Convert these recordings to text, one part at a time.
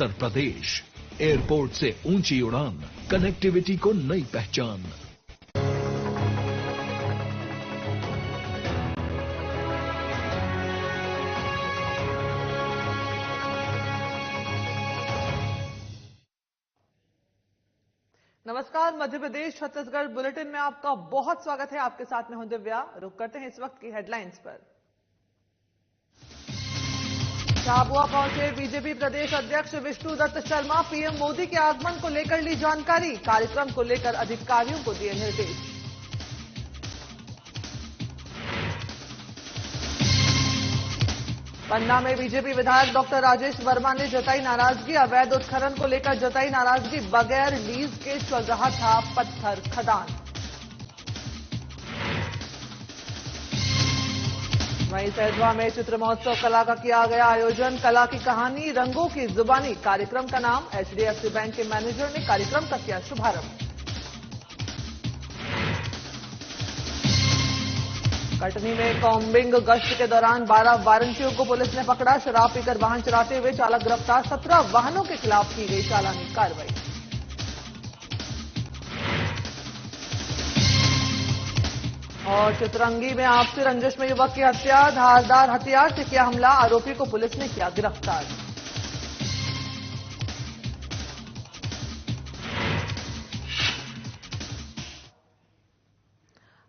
Uttar Pradesh, airport से ऊंची उड़ान, कनेक्टिविटी को नई पहचान। नमस्कार, मध्य प्रदेश छत्तीसगढ़ बुलेटिन में आपका बहुत स्वागत है। आपके साथ में हूं दिव्या। रुक करते हैं इस वक्त की हेडलाइंस पर। झाबुआ पहुंचे बीजेपी प्रदेश अध्यक्ष विष्णुदत्त शर्मा। पीएम मोदी के आगमन को लेकर ली जानकारी। कार्यक्रम को लेकर अधिकारियों को दिए निर्देश। पन्ना में बीजेपी विधायक डॉक्टर राजेश वर्मा ने जताई नाराजगी। अवैध उत्खनन को लेकर जताई नाराजगी। बगैर लीज के चल रहा था पत्थर खदान। वहीं सैदवा में चित्र महोत्सव कला का किया गया आयोजन। कला की कहानी रंगों की जुबानी कार्यक्रम का नाम। एचडीएफसी बैंक के मैनेजर ने कार्यक्रम का किया शुभारंभ। कटनी में कॉम्बिंग गश्त के दौरान 12 वारंटियों को पुलिस ने पकड़ा। शराब पीकर वाहन चलाते हुए चालक गिरफ्तार। 17 वाहनों के खिलाफ की गई चालानी कार्रवाई। और चितरंगी में आपसी रंजिश में युवक की हत्या। धारदार हथियार से किया हमला। आरोपी को पुलिस ने किया गिरफ्तार।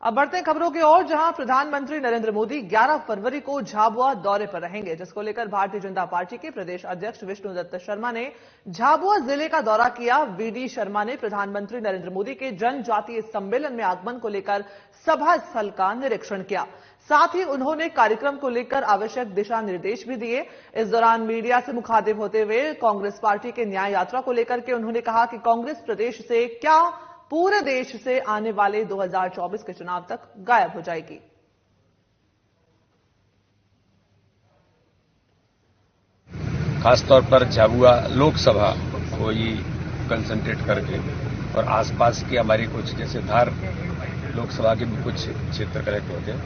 अब बढ़ते हैं खबरों की ओर, जहां प्रधानमंत्री नरेंद्र मोदी 11 फरवरी को झाबुआ दौरे पर रहेंगे, जिसको लेकर भारतीय जनता पार्टी के प्रदेश अध्यक्ष विष्णुदत्त शर्मा ने झाबुआ जिले का दौरा किया। वीडी शर्मा ने प्रधानमंत्री नरेंद्र मोदी के जनजातीय सम्मेलन में आगमन को लेकर सभा स्थल का निरीक्षण किया। साथ ही उन्होंने कार्यक्रम को लेकर आवश्यक दिशा निर्देश भी दिए। इस दौरान मीडिया से मुखातिब होते हुए कांग्रेस पार्टी के न्याय यात्रा को लेकर के उन्होंने कहा कि कांग्रेस प्रदेश से क्या पूरे देश से आने वाले 2024 के चुनाव तक गायब हो जाएगी। खासतौर पर झाबुआ लोकसभा को ही कंसंट्रेट करके और आसपास की हमारी कुछ जैसे धार लोकसभा के भी कुछ क्षेत्र कलेक्ट होते हैं,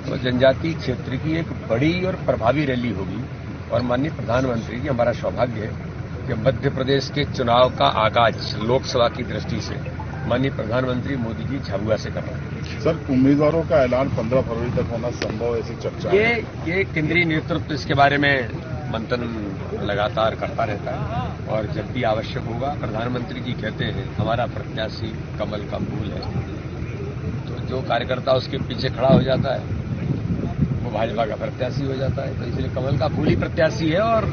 तो जनजातीय क्षेत्र की एक बड़ी और प्रभावी रैली होगी। और माननीय प्रधानमंत्री जी, हमारा सौभाग्य है कि मध्य प्रदेश के चुनाव का आगाज लोकसभा की दृष्टि से माननीय प्रधानमंत्री मोदी जी झाबुआ से कर रहे हैं। सर, उम्मीदवारों का ऐलान 15 फरवरी तक होना संभव, ऐसी चर्चा ये केंद्रीय नेतृत्व इसके बारे में मंथन लगातार करता रहता है और जब भी आवश्यक होगा, प्रधानमंत्री जी कहते हैं हमारा प्रत्याशी कमल का फूल है, तो जो कार्यकर्ता उसके पीछे खड़ा हो जाता है वो भाजपा का प्रत्याशी हो जाता है। तो इसलिए कमल का फूल ही प्रत्याशी है और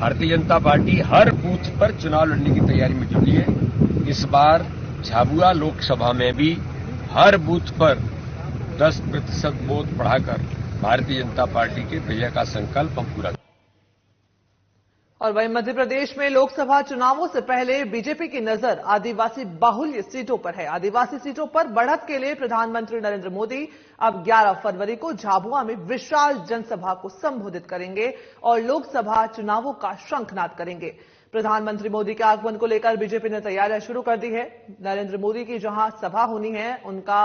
भारतीय जनता पार्टी हर बूथ पर चुनाव लड़ने की तैयारी में जुटी है। इस बार झाबुआ लोकसभा में भी हर बूथ पर 10% वोट बढ़ाकर भारतीय जनता पार्टी के विजय का संकल्प हम पूरा। और वहीं मध्य प्रदेश में लोकसभा चुनावों से पहले बीजेपी की नजर आदिवासी बाहुल्य सीटों पर है। आदिवासी सीटों पर बढ़त के लिए प्रधानमंत्री नरेंद्र मोदी अब 11 फरवरी को झाबुआ में विशाल जनसभा को संबोधित करेंगे और लोकसभा चुनावों का शंखनाद करेंगे। प्रधानमंत्री मोदी के आगमन को लेकर बीजेपी ने तैयारियां शुरू कर दी है। नरेंद्र मोदी की जहां सभा होनी है, उनका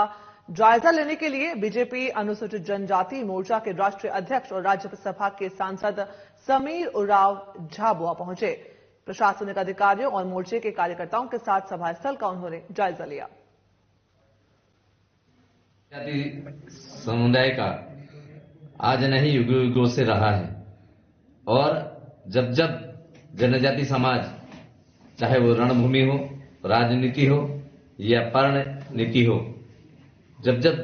जायजा लेने के लिए बीजेपी अनुसूचित जनजाति मोर्चा के राष्ट्रीय अध्यक्ष और राज्यसभा के सांसद समीर उरांव झाबुआ पहुंचे। प्रशासनिक अधिकारियों और मोर्चे के कार्यकर्ताओं के साथ सभा स्थल का उन्होंने जायजा लिया। समुदाय का आज नहीं युगों युगों से रहा है और जब जब जनजाति समाज, चाहे वो रणभूमि हो, राजनीति हो या पर्ण नीति हो, जब जब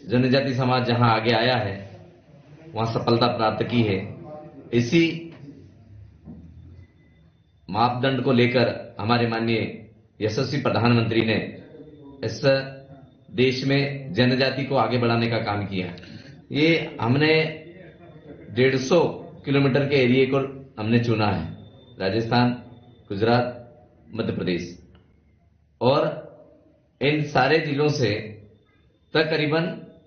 जनजाति समाज जहां आगे आया है वहां सफलता प्राप्त की है। इसी मापदंड को लेकर हमारे माननीय यशस्वी प्रधानमंत्री ने इस देश में जनजाति को आगे बढ़ाने का काम किया। ये हमने 150 किलोमीटर के एरिया को हमने चुना है, राजस्थान, गुजरात, मध्य प्रदेश, और इन सारे जिलों से तकरीबन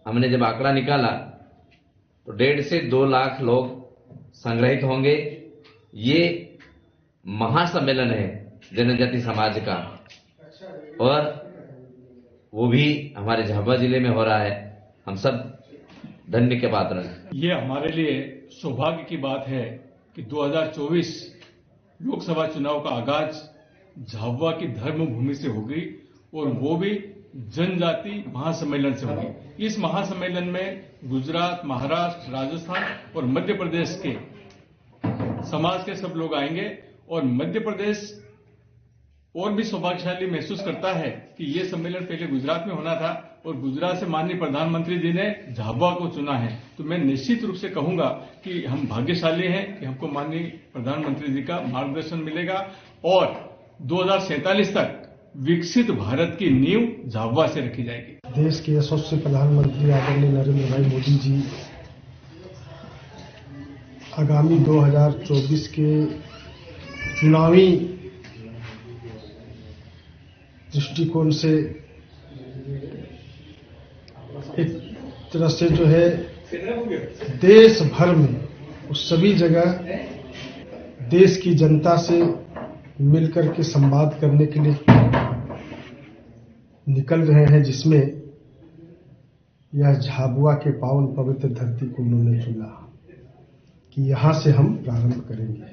हमने जब आंकड़ा निकाला तो 1.5 से 2 लाख लोग संग्रहित होंगे। ये महासम्मेलन है जनजाति समाज का और वो भी हमारे झाबुआ जिले में हो रहा है। हम सब धन्य के पात्र हैं। ये हमारे लिए सौभाग्य की बात है कि 2024 लोकसभा चुनाव का आगाज झाबुआ की धर्मभूमि से होगी और वो भी जनजाति महासम्मेलन से होगी। इस महासम्मेलन में गुजरात, महाराष्ट्र, राजस्थान और मध्य प्रदेश के समाज के सब लोग आएंगे और मध्य प्रदेश और भी सौभाग्यशाली महसूस करता है कि ये सम्मेलन पहले गुजरात में होना था और गुजरात से माननीय प्रधानमंत्री जी ने झाबुआ को चुना है। तो मैं निश्चित रूप से कहूंगा कि हम भाग्यशाली हैं कि हमको माननीय प्रधानमंत्री जी का मार्गदर्शन मिलेगा और 2047 तक विकसित भारत की नींव झाबुआ से रखी जाएगी। देश के यशस्वी प्रधानमंत्री आदरणीय नरेंद्र भाई मोदी जी आगामी 2024 के चुनावी दृष्टिकोण से एक तरह से जो है देश भर में उस सभी जगह देश की जनता से मिलकर के संवाद करने के लिए निकल रहे हैं, जिसमें यह झाबुआ के पावन पवित्र धरती को उन्होंने चुना कि यहां से हम प्रारंभ करेंगे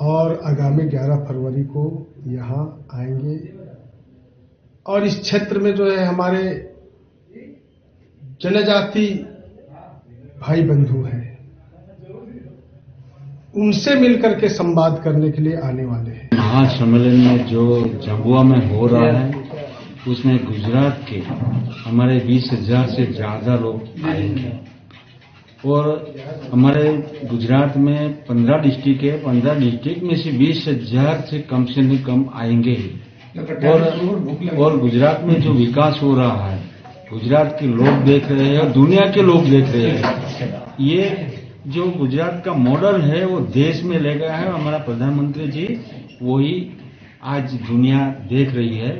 और आगामी 11 फरवरी को यहां आएंगे और इस क्षेत्र में जो है हमारे जनजाति भाई बंधु हैं, उनसे मिलकर के संवाद करने के लिए आने वाले हैं। महासम्मेलन में जो झाबुआ में हो रहा है उसमें गुजरात के हमारे 20,000 से ज्यादा लोग आएंगे और हमारे गुजरात में 15 डिस्ट्रिक्ट है, 15 डिस्ट्रिक्ट में से 20,000 से कम आएंगे ही। और गुजरात में जो विकास हो रहा है गुजरात के लोग देख रहे हैं और दुनिया के लोग देख रहे हैं। ये जो गुजरात का मॉडल है वो देश में ले गया है हमारा प्रधानमंत्री जी, वही आज दुनिया देख रही है।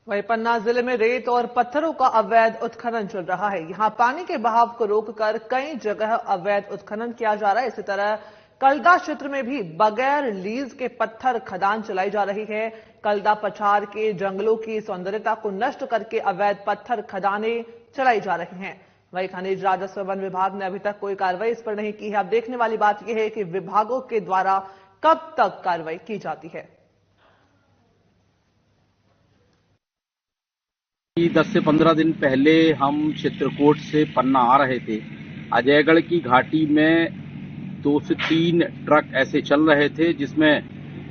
वहीं पन्ना जिले में रेत और पत्थरों का अवैध उत्खनन चल रहा है। यहां पानी के बहाव को रोककर कई जगह अवैध उत्खनन किया जा रहा है। इसी तरह कलदा क्षेत्र में भी बगैर लीज के पत्थर खदान चलाई जा रही है। कलदा पछाड़ के जंगलों की सौंदर्यता को नष्ट करके अवैध पत्थर खदानें चलाई जा रही हैं। वहीं खनिज राजस्व वन विभाग ने अभी तक कोई कार्रवाई इस पर नहीं की है। अब देखने वाली बात यह है कि विभागों के द्वारा कब तक कार्रवाई की जाती है। 10 से 15 दिन पहले हम चित्रकूट से पन्ना आ रहे थे। अजयगढ़ की घाटी में 2 से 3 ट्रक ऐसे चल रहे थे, जिसमें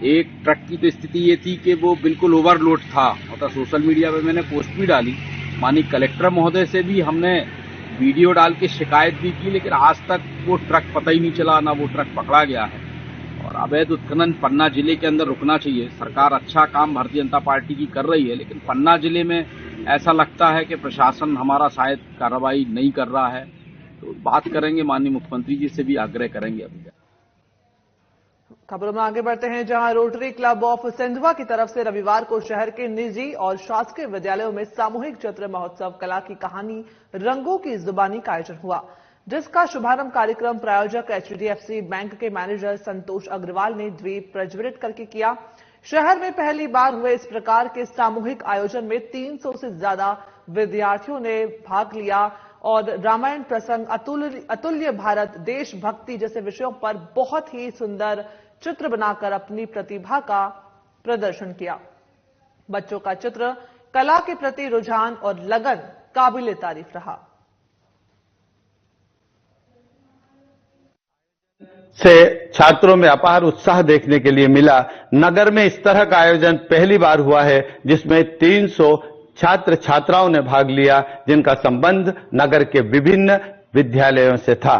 एक ट्रक की तो स्थिति ये थी कि वो बिल्कुल ओवरलोड था। और सोशल मीडिया पे मैंने पोस्ट भी डाली, माननीय कलेक्टर महोदय से भी हमने वीडियो डाल के शिकायत भी की, लेकिन आज तक वो ट्रक पता ही नहीं चला, ना वो ट्रक पकड़ा गया है। और अवैध उत्खनन पन्ना जिले के अंदर रुकना चाहिए। सरकार अच्छा काम भारतीय जनता पार्टी की कर रही है, लेकिन पन्ना जिले में ऐसा लगता है कि प्रशासन हमारा शायद कार्रवाई नहीं कर रहा है। तो बात करेंगे, माननीय मुख्यमंत्री जी से भी आग्रह करेंगे। अभी खबरों में आगे बढ़ते हैं, जहां रोटरी क्लब ऑफ सिंधवा की तरफ से रविवार को शहर के निजी और शासकीय विद्यालयों में सामूहिक चित्र महोत्सव कला की कहानी रंगों की जुबानी का आयोजन हुआ, जिसका शुभारंभ कार्यक्रम प्रायोजक HDFC बैंक के मैनेजर संतोष अग्रवाल ने द्वीप प्रज्वलित करके किया। शहर में पहली बार हुए इस प्रकार के सामूहिक आयोजन में 300 से ज्यादा विद्यार्थियों ने भाग लिया और रामायण प्रसंग, अतुल्य भारत, देशभक्ति जैसे विषयों पर बहुत ही सुंदर चित्र बनाकर अपनी प्रतिभा का प्रदर्शन किया। बच्चों का चित्र कला के प्रति रुझान और लगन काबिले तारीफ रहा। से छात्रों में अपार उत्साह देखने के लिए मिला। नगर में इस तरह का आयोजन पहली बार हुआ है, जिसमें 300 छात्र छात्राओं ने भाग लिया, जिनका संबंध नगर के विभिन्न विद्यालयों से था।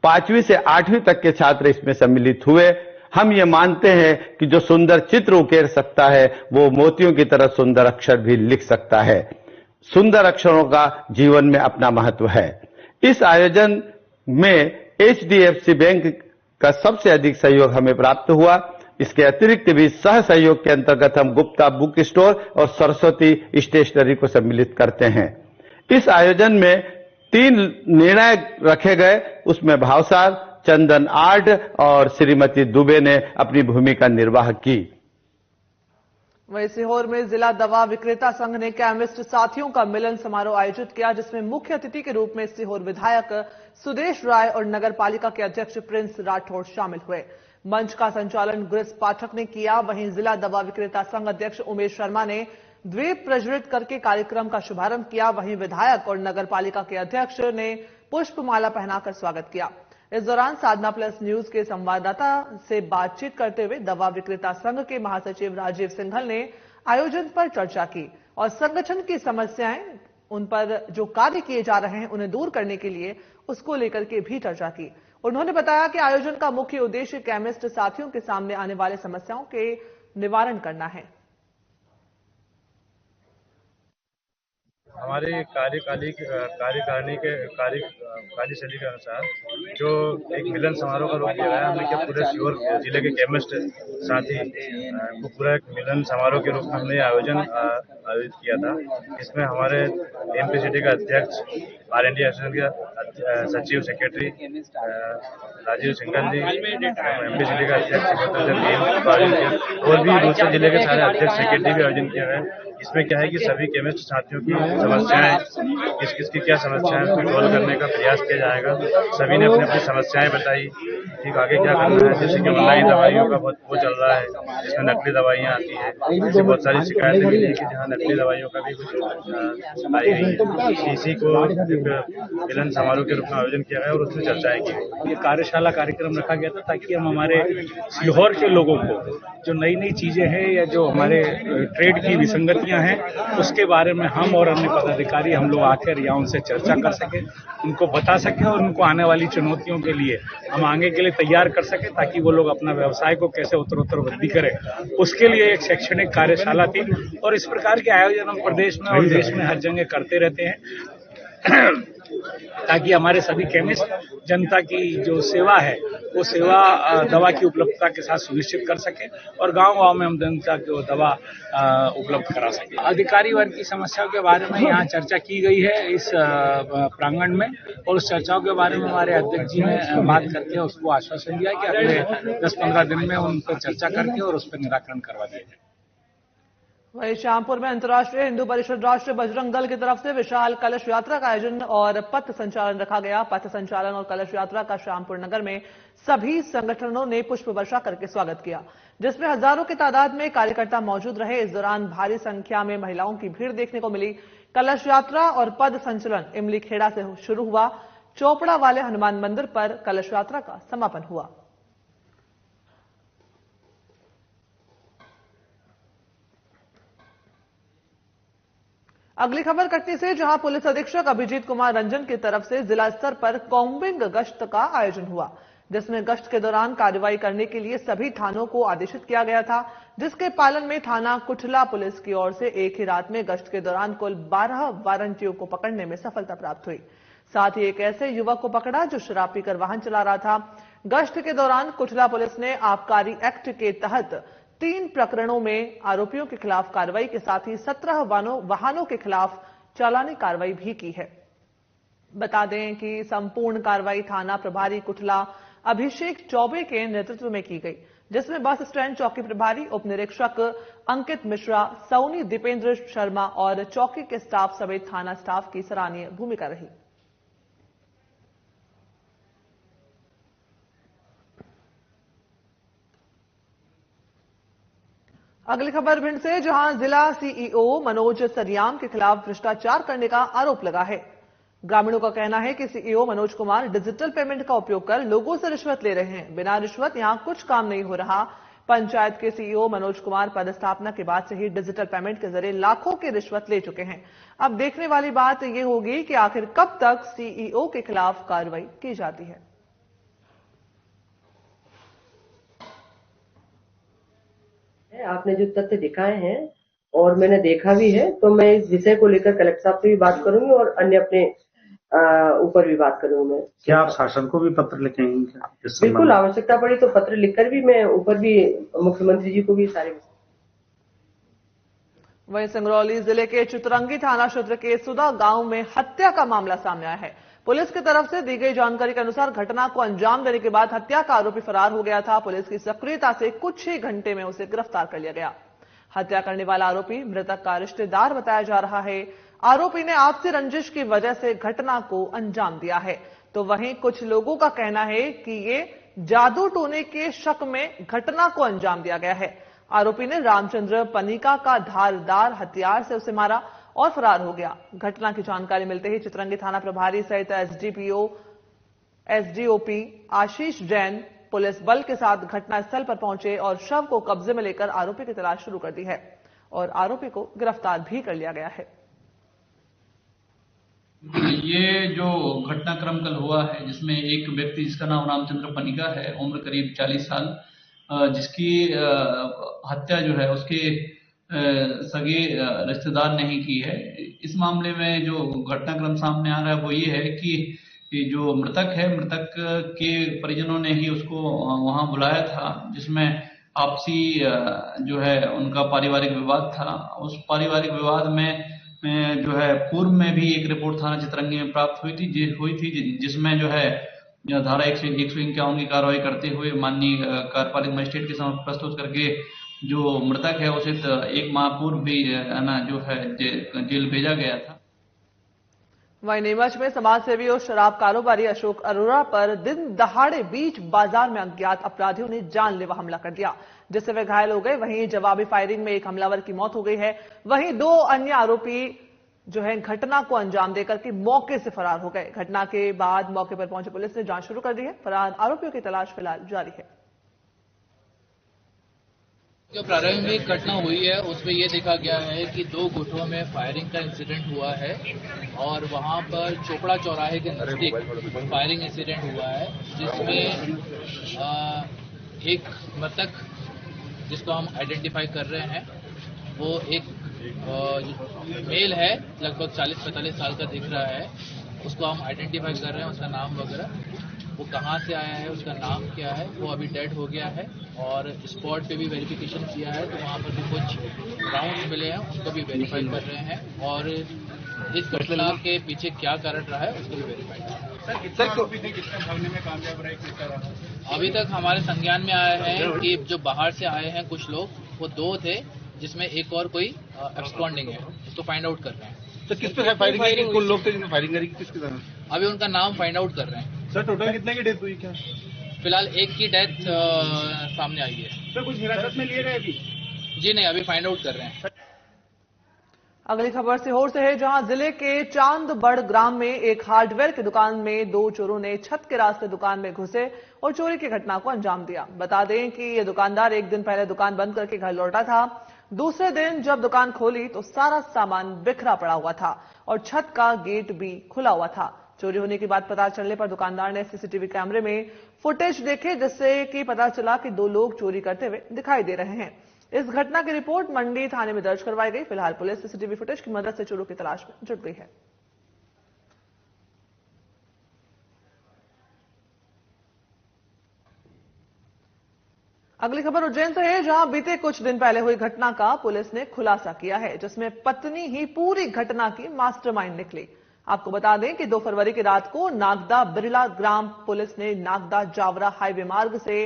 5वीं से 8वीं तक के छात्र इसमें सम्मिलित हुए। हम ये मानते हैं कि जो सुंदर चित्र उकेर सकता है वो मोतियों की तरह सुंदर अक्षर भी लिख सकता है। सुंदर अक्षरों का जीवन में अपना महत्व है। इस आयोजन में HDFC बैंक का सबसे अधिक सहयोग हमें प्राप्त हुआ। इसके अतिरिक्त भी सह सहयोग के अंतर्गत हम गुप्ता बुक स्टोर और सरस्वती स्टेशनरी को सम्मिलित करते हैं। इस आयोजन में 3 निर्णय रखे गए, उसमें भावसार, चंदन आर्ट और श्रीमती दुबे ने अपनी भूमिका निर्वाह की। वहीं सीहोर में जिला दवा विक्रेता संघ ने केमिस्ट साथियों का मिलन समारोह आयोजित किया, जिसमें मुख्य अतिथि के रूप में सीहोर विधायक सुदेश राय और नगर पालिका के अध्यक्ष प्रिंस राठौड़ शामिल हुए। मंच का संचालन गुरिस पाठक ने किया। वहीं जिला दवा विक्रेता संघ अध्यक्ष उमेश शर्मा ने द्वीप प्रज्वलित करके कार्यक्रम का शुभारंभ किया। वहीं विधायक और नगर पालिका के अध्यक्ष ने पुष्पमाला पहनाकर स्वागत किया। इस दौरान साधना प्लस न्यूज के संवाददाता से बातचीत करते हुए दवा विक्रेता संघ के महासचिव राजीव सिंघल ने आयोजन पर चर्चा की और संगठन की समस्याएं, उन पर जो कार्य किए जा रहे हैं उन्हें दूर करने के लिए उसको लेकर के भी चर्चा की। उन्होंने बताया कि आयोजन का मुख्य उद्देश्य केमिस्ट साथियों के सामने आने वाले समस्याओं के निवारण करना है। हमारे कार्यकारिणी के कार्यशैली के अनुसार जो एक मिलन समारोह का रूप दिया गया है, हमने क्या पूरे सीहोर जिले के केमिस्ट साथी को पूरा एक मिलन समारोह के रूप में हमने आयोजित किया था। इसमें हमारे एमपीसीटी का अध्यक्ष, R&D एसोसिएशन के सचिव सेक्रेटरी राजीव सिंघल जी, एमपीसीटी का अध्यक्ष और भी दूसरे जिले के सारे अध्यक्ष सेक्रेटरी भी आयोजन किया गया। इसमें क्या है कि सभी केमिस्ट साथियों की समस्याएं, किसकी क्या समस्याएं उनको सॉल्व करने का प्रयास किया जाएगा। सभी ने अपनी अपनी समस्याएं बताई कि आगे क्या करना है। जैसे कि ऑनलाइन दवाइयों का बहुत वो चल रहा है, जिसमें नकली दवाइयां आती है, इससे बहुत सारी शिकायतें मिली कि जहाँ नकली दवाइयों का भी कुछ आई गई। इसी को मिलन समारोह के रूप में आयोजन किया गया और उसमें चर्चाएं की। ये कार्यशाला कार्यक्रम रखा गया था ताकि हम हमारे सीहोर के लोगों को जो नई नई चीजें हैं या जो हमारे ट्रेड की विसंगतियां हैं उसके बारे में हम और अन्य पदाधिकारी हम लोग आकर या उनसे चर्चा कर सके, उनको बता सके और उनको आने वाली चुनौतियों के लिए हम आगे के लिए तैयार कर सके, ताकि वो लोग अपना व्यवसाय को कैसे उत्तरोत्तर वृद्धि करें। उसके लिए एक शैक्षणिक कार्यशाला थी और इस प्रकार के आयोजन हम प्रदेश में और देश में हर जगह करते रहते हैं ताकि हमारे सभी केमिस्ट जनता की जो सेवा है वो सेवा दवा की उपलब्धता के साथ सुनिश्चित कर सके और गांव-गांव में हम जनता को दवा उपलब्ध करा सके। अधिकारी वर्ग की समस्याओं के बारे में यहाँ चर्चा की गई है इस प्रांगण में और उस चर्चाओं के बारे में हमारे अध्यक्ष जी ने बात करके उसको आश्वासन दिया कि अगले 10-15 दिन में उन पर चर्चा करके और उस पर निराकरण करवा दिया जाए। वहीं श्यामपुर में अंतर्राष्ट्रीय हिंदू परिषद राष्ट्रीय बजरंग दल की तरफ से विशाल कलश यात्रा का आयोजन और पथ संचालन रखा गया। पथ संचालन और कलश यात्रा का श्यामपुर नगर में सभी संगठनों ने पुष्प वर्षा करके स्वागत किया, जिसमें हजारों की तादाद में कार्यकर्ता मौजूद रहे। इस दौरान भारी संख्या में महिलाओं की भीड़ देखने को मिली। कलश यात्रा और पद संचलन इमली खेड़ा से शुरू हुआ। चोपड़ा वाले हनुमान मंदिर पर कलश यात्रा का समापन हुआ। अगली खबर कटनी से, जहां पुलिस अधीक्षक अभिजीत कुमार रंजन की तरफ से जिला स्तर पर कॉम्बिंग गश्त का आयोजन हुआ, जिसमें गश्त के दौरान कार्रवाई करने के लिए सभी थानों को आदेशित किया गया था, जिसके पालन में थाना कुठला पुलिस की ओर से एक ही रात में गश्त के दौरान कुल 12 वारंटियों को पकड़ने में सफलता प्राप्त हुई। साथ ही एक ऐसे युवक को पकड़ा जो शराब पीकर वाहन चला रहा था। गश्त के दौरान कुठला पुलिस ने आबकारी एक्ट के तहत 3 प्रकरणों में आरोपियों के खिलाफ कार्रवाई के साथ ही 17 वाहनों के खिलाफ चालानी कार्रवाई भी की है। बता दें कि संपूर्ण कार्रवाई थाना प्रभारी कुठला अभिषेक चौबे के नेतृत्व में की गई, जिसमें बस स्टैंड चौकी प्रभारी उप निरीक्षक अंकित मिश्रा, सौनी दीपेंद्र शर्मा और चौकी के स्टाफ समेत थाना स्टाफ की सराहनीय भूमिका रही। अगली खबर भिंड से, जहां जिला सीईओ मनोज सरियाम के खिलाफ भ्रष्टाचार करने का आरोप लगा है। ग्रामीणों का कहना है कि CEO Manoj Kumar digital payment का उपयोग कर लोगों से रिश्वत ले रहे हैं। बिना रिश्वत यहां कुछ काम नहीं हो रहा। पंचायत के सीईओ मनोज कुमार पदस्थापना के बाद से ही डिजिटल पेमेंट के जरिए लाखों की रिश्वत ले चुके हैं। अब देखने वाली बात यह होगी कि आखिर कब तक सीईओ के खिलाफ कार्रवाई की जाती है। आपने जो तथ्य दिखाए हैं और मैंने देखा भी है, तो मैं इस विषय को लेकर कलेक्टर साहब से भी बात करूंगी और अन्य अपने ऊपर भी बात करूंगी। मैं क्या आप शासन को भी पत्र लिखेंगे? बिल्कुल, आवश्यकता पड़ी तो पत्र लिखकर भी मैं ऊपर भी मुख्यमंत्री जी को भी सारे। वहीं सिंगरौली जिले के चितरंगी थाना क्षेत्र के सुदा गांव में हत्या का मामला सामने आया है। पुलिस की तरफ से दी गई जानकारी के अनुसार घटना को अंजाम देने के बाद हत्या का आरोपी फरार हो गया था। पुलिस की सक्रियता से कुछ ही घंटे में उसे गिरफ्तार कर लिया गया। हत्या करने वाला आरोपी मृतक का रिश्तेदार बताया जा रहा है। आरोपी ने आपसी रंजिश की वजह से घटना को अंजाम दिया है, तो वहीं कुछ लोगों का कहना है कि ये जादू टोने के शक में घटना को अंजाम दिया गया है। आरोपी ने रामचंद्र पनिका का धारदार हथियार से उसे मारा और फरार हो गया। घटना की जानकारी मिलते ही चितरंगी थाना प्रभारी सहित एसडीओपी आशीष जैन पुलिस बल के साथ घटनास्थल पर पहुंचे और शव को कब्जे में लेकर आरोपी की तलाश शुरू कर दी है और आरोपी को गिरफ्तार भी कर लिया गया है। ये जो घटनाक्रम कल हुआ है, जिसमें एक व्यक्ति जिसका नाम रामचंद्र पनिका है, उम्र करीब 40 साल, जिसकी हत्या जो है उसके सगे रिश्तेदार ने ही की है। इस मामले में जो घटनाक्रम सामने आ रहा है वो ये है कि जो मृतक है, मृतक के परिजनों ने ही उसको वहां बुलाया था, जिसमें आपसी जो है उनका पारिवारिक विवाद था। उस पारिवारिक विवाद में जो है पूर्व में भी एक रिपोर्ट थाना चितरंगी में प्राप्त हुई थी जिसमें जो है धारा 151 की कार्रवाई करते हुए माननीय कार्यपालिक मजिस्ट्रेट के समक्ष प्रस्तुत करके जो मृतक है उसे 1 माह पूर्व भी जो है जेल भेजा गया था। वहीं नीमच में समाजसेवी और शराब कारोबारी अशोक अरोड़ा पर दिन दहाड़े बीच बाजार में अज्ञात अपराधियों ने जानलेवा हमला कर दिया, जिससे वे घायल हो गए। वहीं जवाबी फायरिंग में एक हमलावर की मौत हो गई है। वहीं 2 अन्य आरोपी जो है घटना को अंजाम देकर के मौके से फरार हो गए। घटना के बाद मौके पर पहुंची पुलिस ने जांच शुरू कर दी है। फरार आरोपियों की तलाश फिलहाल जारी है। जो प्रारंभिक घटना हुई है उसमें यह देखा गया है कि 2 गुटों में फायरिंग का इंसिडेंट हुआ है और वहां पर चोपड़ा चौराहे के नजदीक फायरिंग इंसिडेंट हुआ है, जिसमें एक मृतक जिसको हम आइडेंटिफाई कर रहे हैं वो एक मेल है, लगभग 40-45 साल का दिख रहा है। उसको हम आइडेंटिफाई कर रहे हैं, उसका नाम वगैरह, वो कहाँ से आया है, उसका नाम क्या है। वो अभी डेड हो गया है और स्पॉट पे भी वेरिफिकेशन किया है तो वहाँ पर भी कुछ राउंड्स मिले हैं, उसको भी वेरीफाई कर रहे हैं और इस घटना के पीछे क्या कारण रहा है उसको भी वेरीफाई कर रहे हैं। अभी तक हमारे संज्ञान में आया है कि जो बाहर से आए हैं कुछ लोग, वो 2 थे, जिसमें एक और कोई एब्सकॉन्डिंग है, उसको फाइंड आउट कर रहे हैं। तो किस पे फायरिंग करी? कुल लोग थे जिन्होंने फायरिंग करी, किसके साथ? अभी उनका नाम फाइंड आउट कर रहे हैं। सर टोटल कितने की डेथ हुई क्या? फिलहाल एक की डेथ सामने आई है। सर कुछ हिरासत में लिए गए अभी? जी नहीं, अभी फाइंड आउट कर रहे हैं। अगली खबर सीहोर से है, जहां जिले के चांदबड़ ग्राम में एक हार्डवेयर की दुकान में 2 चोरों ने छत के रास्ते दुकान में घुसे और चोरी की घटना को अंजाम दिया। बता दें कि यह दुकानदार एक दिन पहले दुकान बंद करके घर लौटा था। दूसरे दिन जब दुकान खोली तो सारा सामान बिखरा पड़ा हुआ था और छत का गेट भी खुला हुआ था। चोरी होने की बात पता चलने पर दुकानदार ने सीसीटीवी कैमरे में फुटेज देखे, जिससे कि पता चला कि 2 लोग चोरी करते हुए दिखाई दे रहे हैं। इस घटना की रिपोर्ट मंडी थाने में दर्ज करवाई गई। फिलहाल पुलिस सीसीटीवी फुटेज की मदद से चोरों की तलाश में जुट गई है। अगली खबर उज्जैन से है, जहां बीते कुछ दिन पहले हुई घटना का पुलिस ने खुलासा किया है, जिसमें पत्नी ही पूरी घटना की मास्टरमाइंड निकली। आपको बता दें कि 2 फरवरी की रात को नागदा बिरला ग्राम पुलिस ने नागदा जावरा हाईवे मार्ग से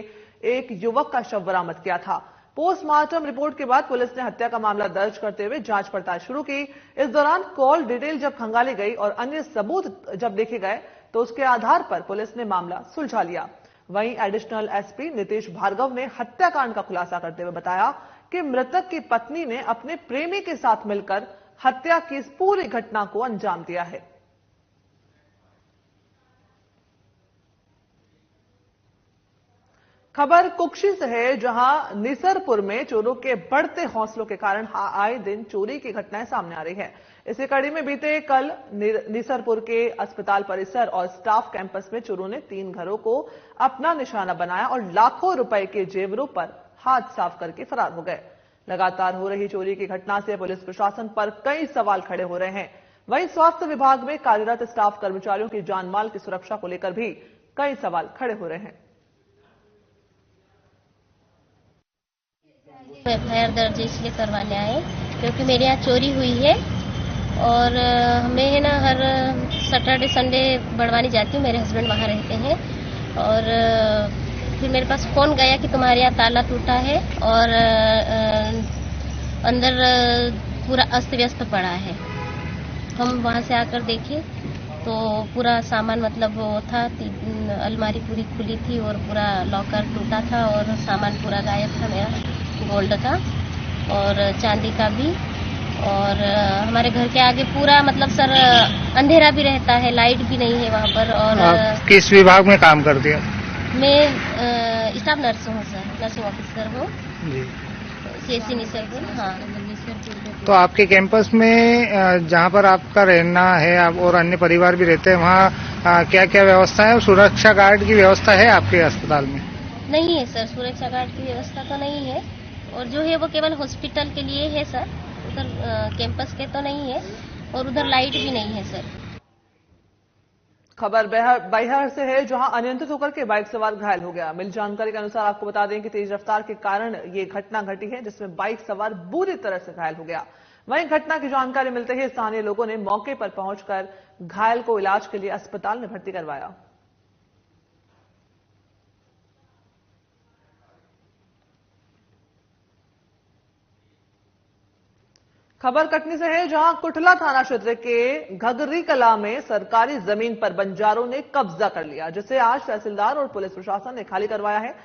एक युवक का शव बरामद किया था। पोस्टमार्टम रिपोर्ट के बाद पुलिस ने हत्या का मामला दर्ज करते हुए जांच पड़ताल शुरू की। इस दौरान कॉल डिटेल जब खंगाली गई और अन्य सबूत जब देखे गए तो उसके आधार पर पुलिस ने मामला सुलझा लिया। वहीं एडिशनल एसपी नीतीश भार्गव ने हत्याकांड का खुलासा करते हुए बताया कि मृतक की पत्नी ने अपने प्रेमी के साथ मिलकर हत्या की इस पूरी घटना को अंजाम दिया है। खबर कुक्षी से है, जहां निसरपुर में चोरों के बढ़ते हौसलों के कारण आए दिन चोरी की घटनाएं सामने आ रही है। इसी कड़ी में बीते कल निसरपुर के अस्पताल परिसर और स्टाफ कैंपस में चोरों ने 3 घरों को अपना निशाना बनाया और लाखों रुपए के जेवरों पर हाथ साफ करके फरार हो गए। लगातार हो रही चोरी की घटना से पुलिस प्रशासन पर कई सवाल खड़े हो रहे हैं। वहीं स्वास्थ्य विभाग में कार्यरत स्टाफ कर्मचारियों की जानमाल की सुरक्षा को लेकर भी कई सवाल खड़े हो रहे हैं। एफआईआर दर्ज इसलिए करवाने आए क्योंकि मेरे यहाँ चोरी हुई है और हमें है ना हर सैटरडे संडे बड़वानी जाती हूँ, मेरे हस्बैंड वहाँ रहते हैं और फिर मेरे पास फोन गया कि तुम्हारे यहाँ ताला टूटा है और अंदर पूरा अस्त व्यस्त पड़ा है। हम वहाँ से आकर देखे तो पूरा सामान मतलब वो था, अलमारी पूरी खुली थी और पूरा लॉकर टूटा था और सामान पूरा गायब था मेरा, गोल्ड का और चांदी का भी। और हमारे घर के आगे पूरा मतलब सर अंधेरा भी रहता है, लाइट भी नहीं है वहाँ पर। और आप किस विभाग में काम करती हैं? मैं स्टाफ नर्स हूँ सर, नर्सिंग ऑफिसर हूँ जी। CSC निसरपुर। हाँ। तो आपके कैंपस में जहाँ पर आपका रहना है आप और अन्य परिवार भी रहते हैं, वहाँ क्या क्या व्यवस्था है? सुरक्षा गार्ड की व्यवस्था है आपके अस्पताल में? नहीं है सर, सुरक्षा गार्ड की व्यवस्था तो नहीं है, और जो है वो केवल हॉस्पिटल के लिए है सर, उधर कैंपस के तो नहीं है, और उधर लाइट भी नहीं है सर। खबर बैहर से है, जहां अनियंत्रित होकर के बाइक सवार घायल हो गया। मिली जानकारी के अनुसार आपको बता दें कि तेज रफ्तार के कारण ये घटना घटी है, जिसमें बाइक सवार बुरी तरह से घायल हो गया। वहीं घटना की जानकारी मिलते ही स्थानीय लोगों ने मौके पर पहुंचकर घायल को इलाज के लिए अस्पताल में भर्ती करवाया। खबर कटनी से है, जहां कुठला थाना क्षेत्र के घगरी कला में सरकारी जमीन पर बंजारों ने कब्जा कर लिया, जिसे आज तहसीलदार और पुलिस प्रशासन ने खाली करवाया है।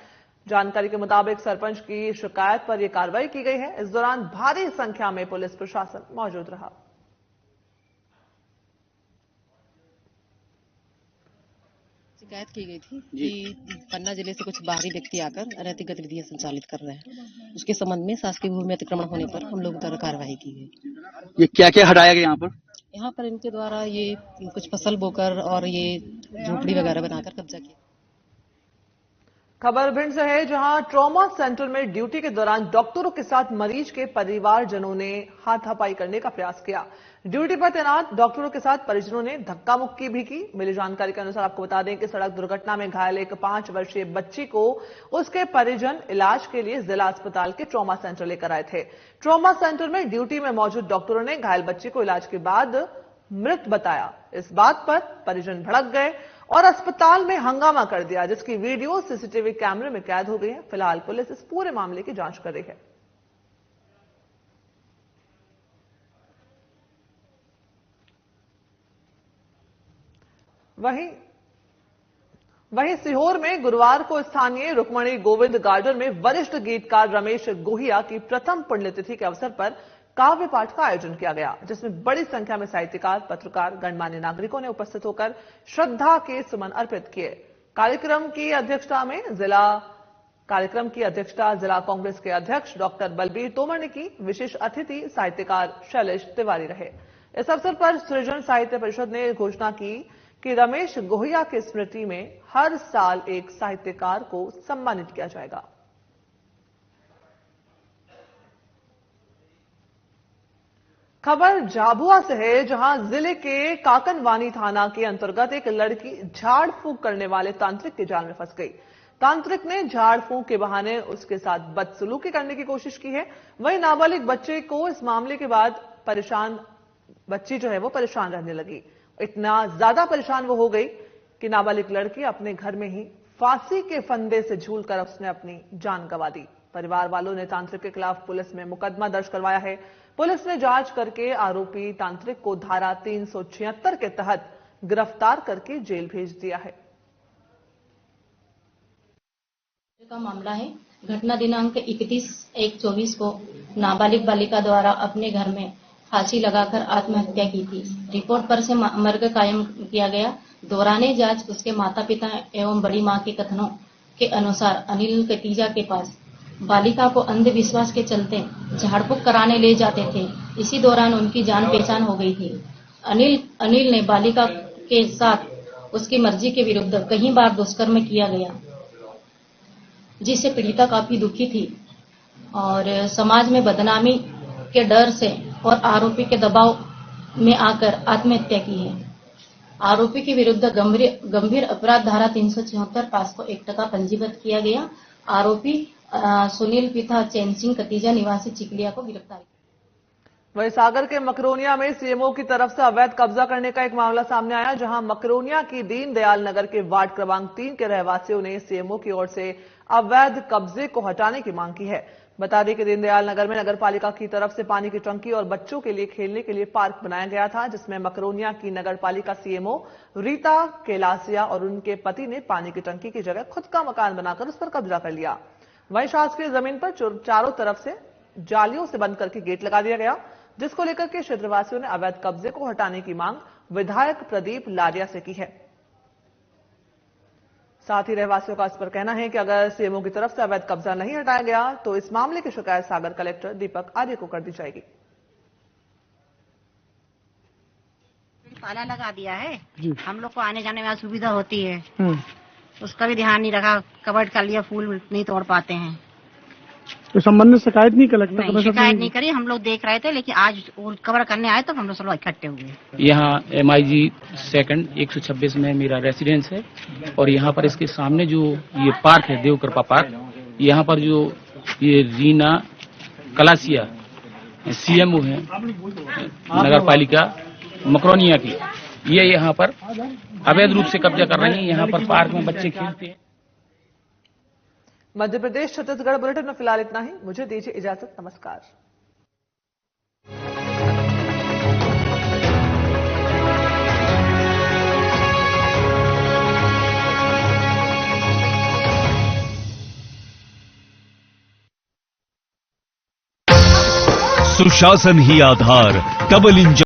जानकारी के मुताबिक सरपंच की शिकायत पर यह कार्रवाई की गई है। इस दौरान भारी संख्या में पुलिस प्रशासन मौजूद रहा। शिकायत की गई थी कि पन्ना जिले से कुछ बाहरी व्यक्ति आकर अनैतिक गतिविधियां संचालित कर रहे हैं। उसके संबंध में शासकीय भूमि में अतिक्रमण होने पर हम लोग द्वारा कार्रवाई की गई। ये क्या क्या हटाया गया यहाँ पर इनके द्वारा ये कुछ फसल बोकर और ये झोपड़ी वगैरह बनाकर कब्जा किया। खबर भिंड से है, जहां ट्रॉमा सेंटर में ड्यूटी के दौरान डॉक्टरों के साथ मरीज के परिवारजनों ने हाथापाई करने का प्रयास किया। ड्यूटी पर तैनात डॉक्टरों के साथ परिजनों ने धक्का मुक्की भी की। मिली जानकारी के अनुसार आपको बता दें कि सड़क दुर्घटना में घायल एक 5 वर्षीय बच्ची को उसके परिजन इलाज के लिए जिला अस्पताल के ट्रॉमा सेंटर लेकर आए थे। ट्रॉमा सेंटर में ड्यूटी में मौजूद डॉक्टरों ने घायल बच्ची को इलाज के बाद मृत बताया। इस बात पर परिजन भड़क गए और अस्पताल में हंगामा कर दिया, जिसकी वीडियो सीसीटीवी कैमरे में कैद हो गई है। फिलहाल पुलिस इस पूरे मामले की जांच कर रही है। वहीं सीहोर में गुरुवार को स्थानीय रुक्मणी गोविंद गार्डन में वरिष्ठ गीतकार रमेश गोहिया की प्रथम पुण्यतिथि के अवसर पर काव्य पाठ का आयोजन किया गया, जिसमें बड़ी संख्या में साहित्यकार, पत्रकार, गणमान्य नागरिकों ने उपस्थित होकर श्रद्धा के सुमन अर्पित किए। कार्यक्रम की अध्यक्षता जिला कांग्रेस के अध्यक्ष डॉक्टर बलबीर तोमर ने की। विशेष अतिथि साहित्यकार शैलेश तिवारी रहे। इस अवसर पर सृजन साहित्य परिषद ने घोषणा की कि रमेश गोहिया की स्मृति में हर साल एक साहित्यकार को सम्मानित किया जाएगा। खबर झाबुआ से है, जहां जिले के काकनवानी थाना के अंतर्गत एक लड़की झाड़ फूंक करने वाले तांत्रिक के जाल में फंस गई। तांत्रिक ने झाड़ फूंक के बहाने उसके साथ बदसलूकी करने की कोशिश की है। वहीं नाबालिग बच्चे को इस मामले के बाद बच्ची जो है वो परेशान रहने लगी। इतना ज्यादा परेशान वो हो गई कि नाबालिग लड़की अपने घर में ही फांसी के फंदे से झूलकर उसने अपनी जान गंवा दी। परिवार वालों ने तांत्रिक के खिलाफ पुलिस में मुकदमा दर्ज करवाया है। पुलिस ने जांच करके आरोपी तांत्रिक को धारा 376 के तहत गिरफ्तार करके जेल भेज दिया है। का मामला है। घटना दिनांक 31/1/24 को नाबालिग बालिका द्वारा अपने घर में फांसी लगाकर आत्महत्या की थी। रिपोर्ट पर से मर्ग कायम किया गया। दौराने जांच उसके माता पिता एवं बड़ी मां के कथनों के अनुसार अनिल कतीजा के पास बालिका को अंधविश्वास के चलते झाड़ फूंक कराने ले जाते थे। इसी दौरान उनकी जान पहचान हो गई थी। अनिल ने बालिका के साथ उसकी मर्जी के विरुद्ध कई बार दुष्कर्म किया गया, जिससे पीड़िता काफी दुखी थी और समाज में बदनामी के डर से और आरोपी के दबाव में आकर आत्महत्या की है। आरोपी के विरुद्ध गंभीर अपराध धारा 376 पास्को एक्ट का पंजीबद्ध किया गया। आरोपी सुनील पिता चैन सिंह कतीजा निवासी चिकलिया को गिरफ्तार किया। वहीं सागर के मकरोनिया में सीएमओ की तरफ से अवैध कब्जा करने का एक मामला सामने आया, जहां मकरोनिया की दीनदयाल नगर के वार्ड क्रमांक 3 के रहवासियों ने सीएमओ की ओर से अवैध कब्जे को हटाने की मांग की है। बता दें कि दीनदयाल नगर में नगर पालिका की तरफ से पानी की टंकी और बच्चों के लिए खेलने के लिए पार्क बनाया गया था, जिसमें मकरोनिया की नगर पालिका सीएमओ रीता केलासिया और उनके पति ने पानी की टंकी की जगह खुद का मकान बनाकर उस पर कब्जा कर लिया। वहीं शासकीय जमीन पर चारों तरफ से जालियों से बंद करके गेट लगा दिया गया, जिसको लेकर के क्षेत्रवासियों ने अवैध कब्जे को हटाने की मांग विधायक प्रदीप लारिया से की है। साथ ही रहवासियों का इस पर कहना है कि अगर सीएमओ की तरफ से अवैध कब्जा नहीं हटाया गया तो इस मामले की शिकायत सागर कलेक्टर दीपक आर्य को कर दी जाएगी। ताला लगा दिया है, हम लोग को आने जाने में असुविधा होती है, उसका भी ध्यान नहीं रखा, कवर्ड कर लिया, फूल नहीं तोड़ पाते हैं। तो संबंध में शिकायत नहीं कलेक्टर? नहीं, शिकायत नहीं करी, हम लोग देख रहे थे, लेकिन आज कवर करने आए तो हम लोग सब इकट्ठे हुए। यहाँ MIG 2 126 में मेरा रेसिडेंस है और यहाँ पर इसके सामने जो ये पार्क है देवकृपा पार्क, यहाँ पर जो ये रीना कलासिया सीएमओ है नगर पालिका मकरोनिया की, ये यहाँ पर अवैध रूप से कब्जा कर रही है। यहाँ पर पार्क में बच्चे खेलते हैं। मध्य प्रदेश छत्तीसगढ़ बुलेटिन में फिलहाल इतना ही। मुझे दीजिए इजाजत। नमस्कार। सुशासन ही आधार, डबल इंजन